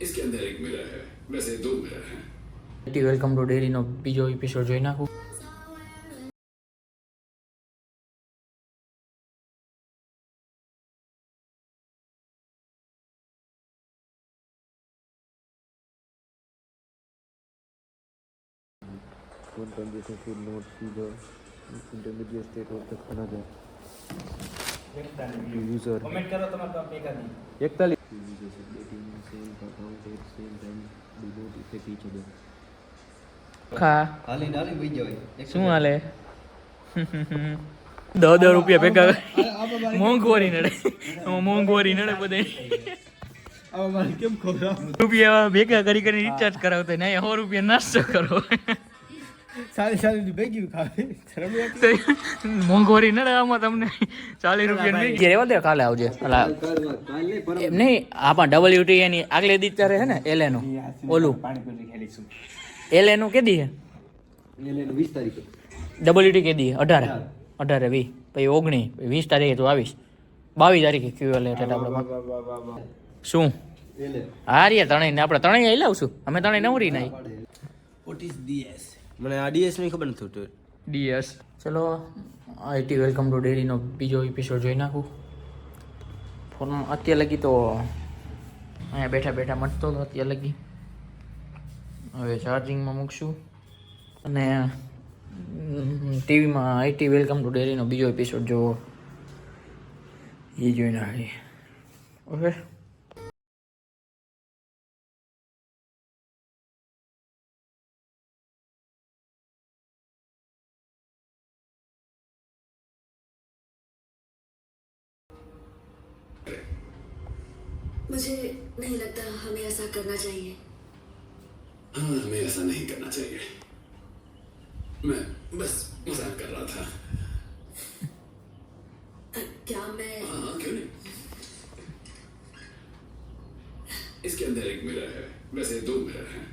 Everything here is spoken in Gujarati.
इसके अंदर एक मिरर है, वैसे दो मिरर हैं। વેલકમ ટુ ડેરીનો બીજો એપિસોડ જોઈ નાખું. One condition should not see the intermediate state of the another. User. Comment કરો તમારે તો એકાદી 41 users updating same account at same time do not affect each other. ખા હાલી ડાલી વઈ જવાય શું હાલે 10 રૂપિયા ભેગા મોંઘવારી નડે બધે આ મારે કેમ ખબર રૂપિયા ભેગા કરી રિચાર્જ કરાવતા ને 100 રૂપિયા નાસ્તો કરો સારી ભેગી ખાવે મોંઘવારી નડે આમાં તમને 40 રૂપિયા નહીં રેવા દે કાલે આવજે એમ નહીં આપા WT એની આગલે દી તારે હે ને એલેનો ઓલું પાણીપુરી ખેલીશું એલેનો કે દી હે એને 20 તારીખે WT કે દી 18 20 પછી 19 20 તારીખે તું આવીશ 22 તારીખે ક્યુએલ એટલે આપણે શું એને હારીએ ત્રણેય આપણે ત્રણેય આવી લાવશું અમે ત્રણેય નવરી નહીં વોટ ઇઝ ડીએસ મને આ ડીએસ ની ખબર નથી તો ડીએસ ચલો આઈટી વેલકમ ટુ ડેરીનો બીજો એપિસોડ જોઈ નાખું ફોનમાં અત્યારે લગી તો અહીંયા બેઠા મટતો હતો અત્યારે લગી હવે ચાર્જિંગમાં મૂકશું અને ટીવીમાં આઈટી વેલકમ ટુ ડેરીનો બીજો એપિસોડ જોવો એ જોઈ નાખી ઓકે मुझे नहीं लगता हमें ऐसा करना चाहिए. हाँ, हमें ऐसा नहीं करना चाहिए. मैं बस मजाक कर रहा था. क्या मैं हाँ, क्यों नहीं. इसके अंदर एक मिरर है, वैसे दो मिरर हैं.